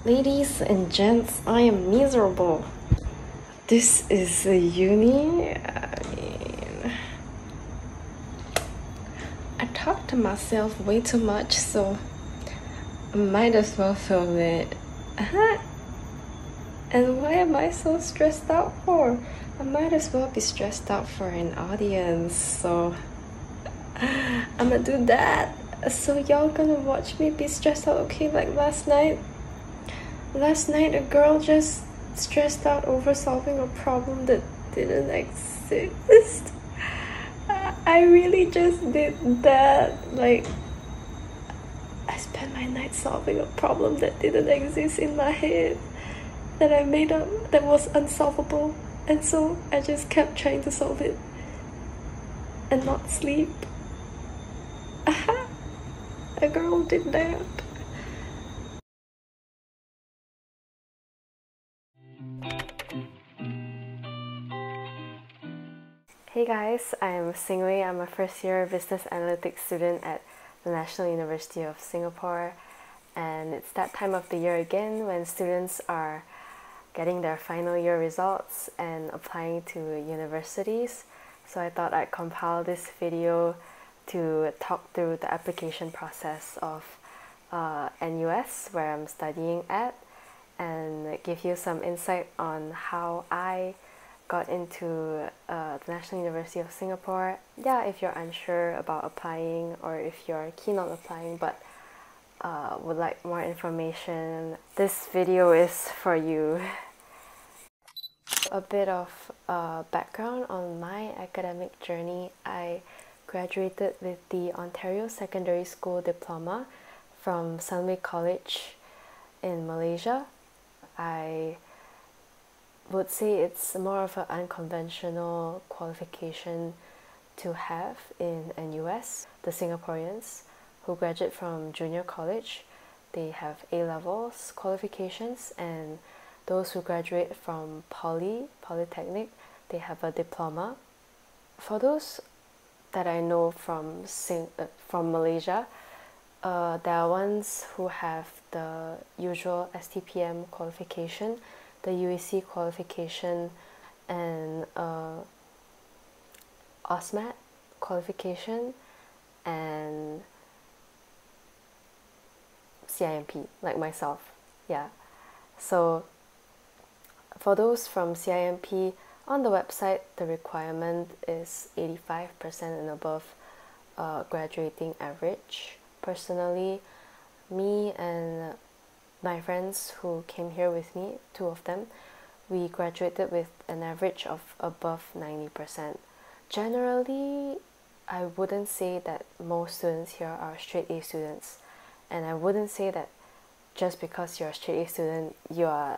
Ladies and gents, I am miserable. This is a uni. I talk to myself way too much, so I might as well film it. And why am I so stressed out for? I might as well be stressed out for an audience, so I'm gonna do that. So y'all gonna watch me be stressed out, okay? Like last night a girl just stressed out over solving a problem that didn't exist. I really just did that. Like, I spent my night solving a problem that didn't exist in my head, that I made up, that was unsolvable, and so I just kept trying to solve it and not sleep. A girl did that. Hey guys, I'm Xing Wei. I'm a first year business analytics student at the National University of Singapore, and it's that time of the year again when students are getting their final year results and applying to universities. So I thought I'd compile this video to talk through the application process of NUS, where I'm studying at, and give you some insight on how I got into the National University of Singapore. Yeah, if you're unsure about applying or if you're keen on applying but would like more information, this video is for you. A bit of background on my academic journey. I graduated with the Ontario Secondary School Diploma from Sunway College in Malaysia. I would say it's more of an unconventional qualification to have in NUS. The Singaporeans who graduate from junior college, they have A-levels qualifications, and those who graduate from polytechnic, they have a diploma. For those that I know from Malaysia, there are ones who have the usual STPM qualification, the UEC qualification, and OSMAT qualification, and CIMP, like myself. Yeah. So for those from CIMP, on the website the requirement is 85% and above graduating average. Personally, me and my friends who came here with me, two of them, we graduated with an average of above 90%. Generally, I wouldn't say that most students here are straight A students, and I wouldn't say that just because you're a straight A student, you are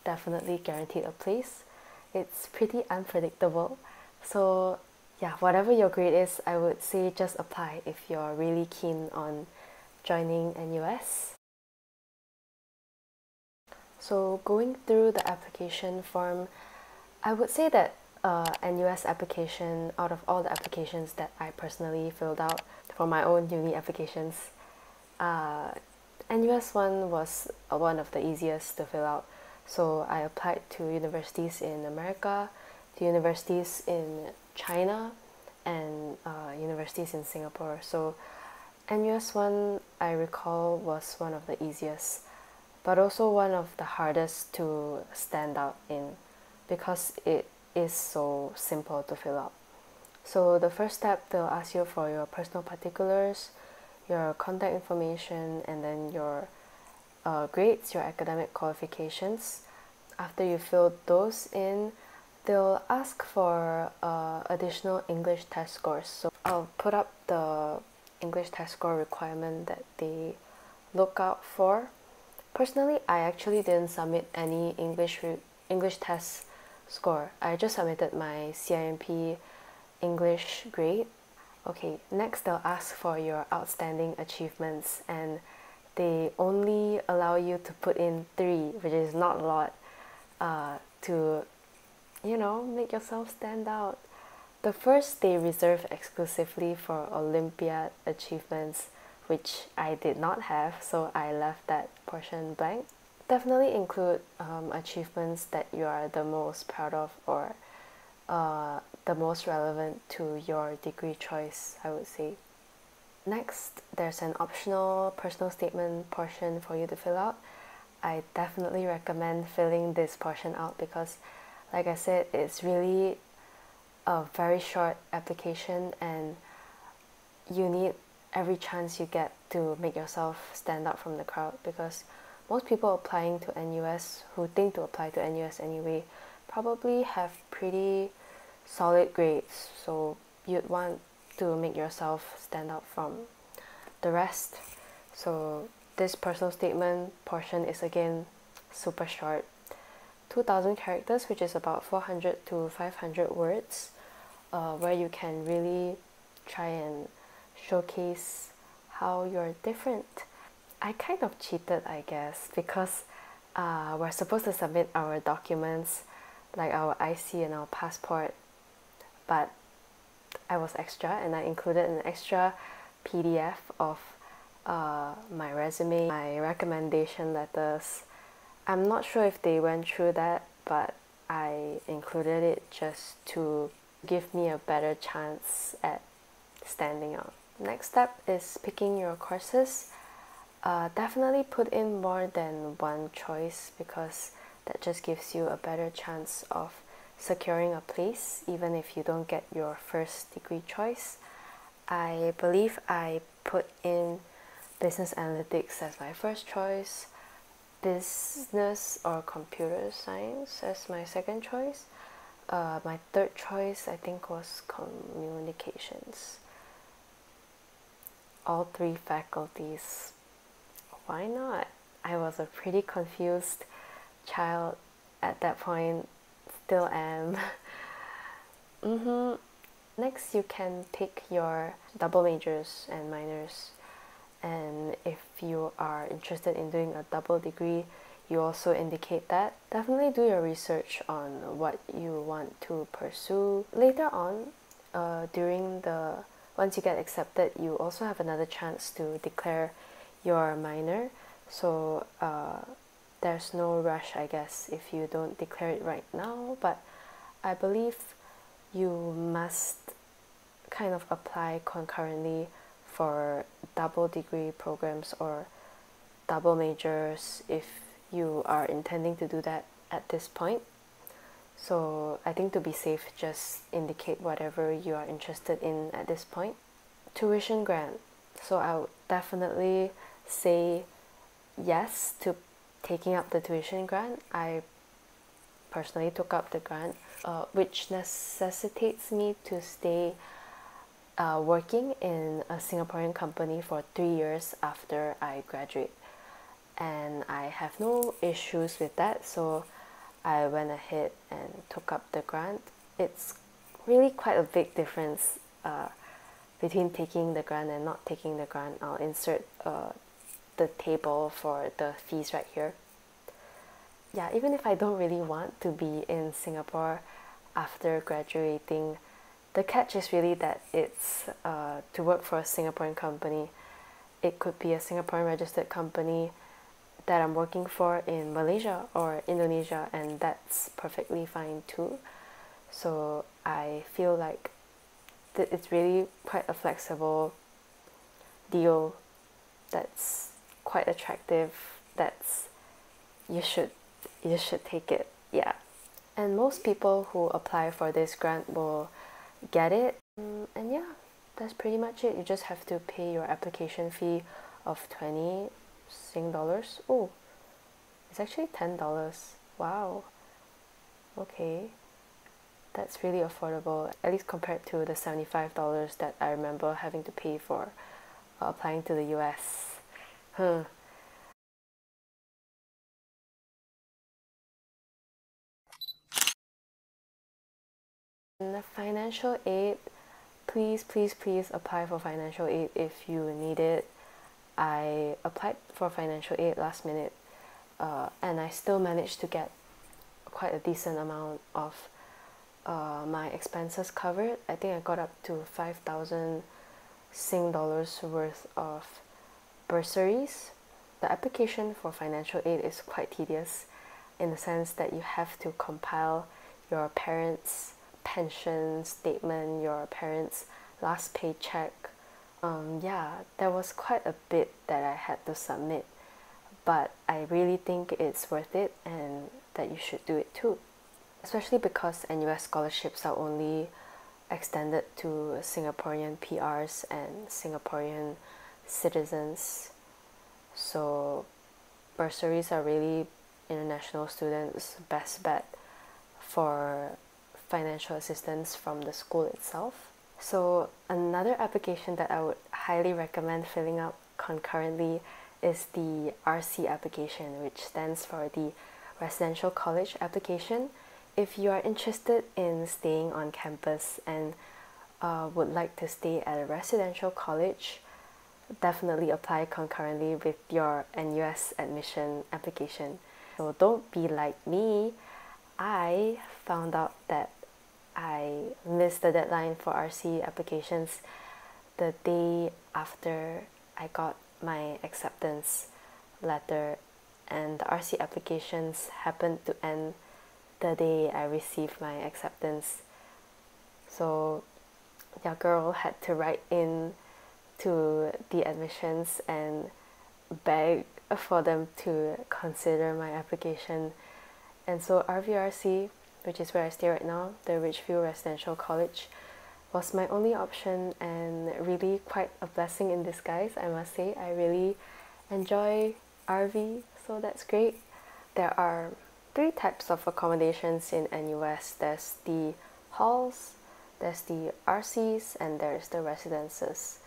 definitely guaranteed a place. It's pretty unpredictable. So yeah, whatever your grade is, I would say just apply if you're really keen on joining NUS. So going through the application form, I would say that NUS application, out of all the applications that I personally filled out for my own uni applications, NUS one was one of the easiest to fill out. So I applied to universities in America, to universities in China, and universities in Singapore. So NUS one, I recall, was one of the easiest, but also one of the hardest to stand out in because it is so simple to fill out. So the first step, they'll ask you for your personal particulars, your contact information, and then your grades, your academic qualifications. After you fill those in, they'll ask for additional English test scores. So I'll put up the English test score requirement that they look out for. Personally, I actually didn't submit any English test score. I just submitted my CIMP English grade. Okay, next they'll ask for your outstanding achievements, and they only allow you to put in 3, which is not a lot, to, you know, make yourself stand out. The first they reserve exclusively for Olympiad achievements, which I did not have, so I left that portion blank. definitely include achievements that you are the most proud of, or the most relevant to your degree choice, I would say. Next, there's an optional personal statement portion for you to fill out. I definitely recommend filling this portion out because, like I said, it's really a very short application and you need every chance you get to make yourself stand out from the crowd, because most people applying to NUS who think to apply to NUS anyway probably have pretty solid grades, so you'd want to make yourself stand out from the rest. So this personal statement portion is again super short, 2,000 characters, which is about 400 to 500 words, where you can really try and showcase how you're different. I kind of cheated, I guess, because we're supposed to submit our documents like our IC and our passport, but I was extra and I included an extra PDF of my resume, my recommendation letters. I'm not sure if they went through that, but I included it just to give me a better chance at standing out. Next step is picking your courses. Definitely put in more than one choice, because that just gives you a better chance of securing a place even if you don't get your first degree choice. I believe I put in business analytics as my first choice, business or computer science as my second choice. My third choice I think was communications. All three faculties. Why not? I was a pretty confused child at that point, still am. Next, you can pick your double majors and minors, and if you are interested in doing a double degree, you also indicate that. Definitely do your research on what you want to pursue. Later on, once you get accepted, you also have another chance to declare your minor, so there's no rush, I guess, if you don't declare it right now, but I believe you must kind of apply concurrently for double degree programs or double majors if you are intending to do that at this point. So I think to be safe, just indicate whatever you are interested in at this point. Tuition grant. So I would definitely say yes to taking up the tuition grant. I personally took up the grant, which necessitates me to stay working in a Singaporean company for 3 years after I graduate, and I have no issues with that, so I went ahead and took up the grant. It's really quite a big difference between taking the grant and not taking the grant. I'll insert the table for the fees right here. Yeah, even if I don't really want to be in Singapore after graduating, the catch is really that it's to work for a Singaporean company. It could be a Singaporean registered company that I'm working for in Malaysia or Indonesia, and that's perfectly fine too. So I feel like it's really quite a flexible deal that's quite attractive. You should take it. Yeah. And most people who apply for this grant will get it. And yeah, that's pretty much it. You just have to pay your application fee of 20 Sing dollars. Oh, it's actually $10. Wow. Okay. That's really affordable, at least compared to the $75 that I remember having to pay for applying to the US. Huh. And the financial aid, please apply for financial aid if you need it. I applied for financial aid last minute, and I still managed to get quite a decent amount of my expenses covered. I think I got up to 5,000 Sing dollars worth of bursaries. the application for financial aid is quite tedious in the sense that you have to compile your parents' pension statement, your parents' last paycheck. Yeah, there was quite a bit that I had to submit, but I really think it's worth it and that you should do it too. Especially because NUS scholarships are only extended to Singaporean PRs and Singaporean citizens. So bursaries are really international students' best bet for financial assistance from the school itself. So another application that I would highly recommend filling up concurrently is the RC application, which stands for the Residential College Application. If you are interested in staying on campus and would like to stay at a residential college, definitely apply concurrently with your NUS admission application. So don't be like me. I found out that I missed the deadline for RC applications the day after I got my acceptance letter, and the RC applications happened to end the day I received my acceptance. So your girl had to write in to the admissions and beg for them to consider my application. And so RVRC, which is where I stay right now, the Ridgeview Residential College, was my only option, and really quite a blessing in disguise, I must say. I really enjoy RV, so that's great. There are 3 types of accommodations in NUS. There's the halls, there's the RCs, and there's the residences.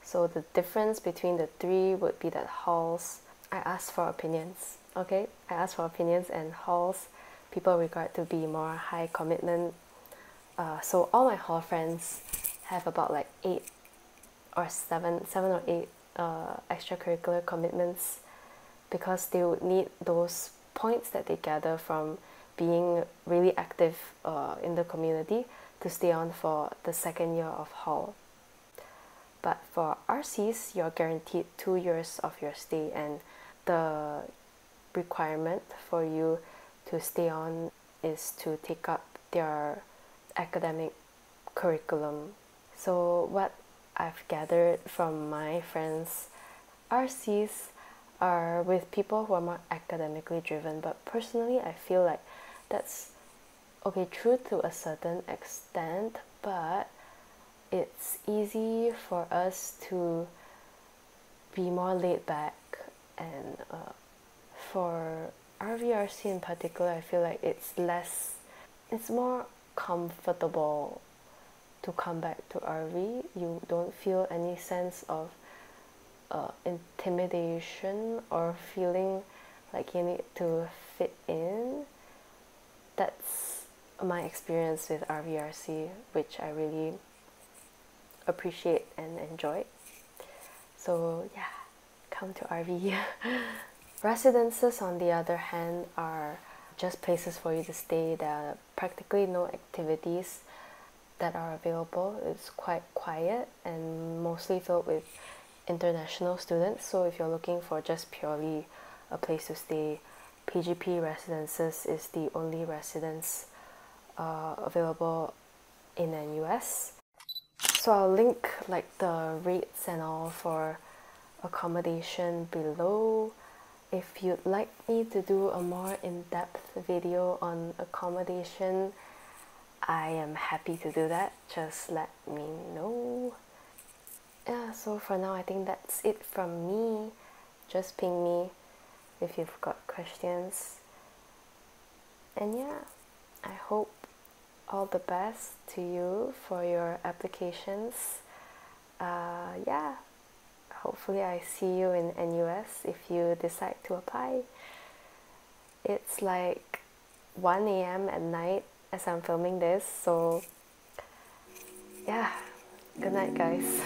So the difference between the 3 would be that halls, I asked for opinions, okay? I asked for opinions, and halls people regard to be more high commitment. So all my hall friends have about like 8 or 7 or 8 extracurricular commitments, because they would need those points that they gather from being really active in the community to stay on for the second year of hall. But for RCs, you're guaranteed 2 years of your stay, and the requirement for you to stay on is to take up their academic curriculum. So what I've gathered from my friends, RCs are with people who are more academically driven, but personally I feel like that's okay, true to a certain extent, but it's easy for us to be more laid back, and for RVRC in particular, I feel like it's more comfortable to come back to RV. You don't feel any sense of intimidation or feeling like you need to fit in. That's my experience with RVRC, which I really appreciate and enjoy. So yeah, come to RV. Residences, on the other hand, are just places for you to stay. There are practically no activities that are available. It's quite quiet and mostly filled with international students. So if you're looking for just purely a place to stay, PGP Residences is the only residence available in NUS. So I'll link like the rates and all for accommodation below. If you'd like me to do a more in-depth video on accommodation, I am happy to do that. Just let me know. Yeah, so for now I think that's it from me. Just ping me if you've got questions. And yeah, I hope all the best to you for your applications. Yeah, hopefully I see you in NUS if you decide to apply. It's like 1 a.m. at night as I'm filming this, so yeah, good night guys.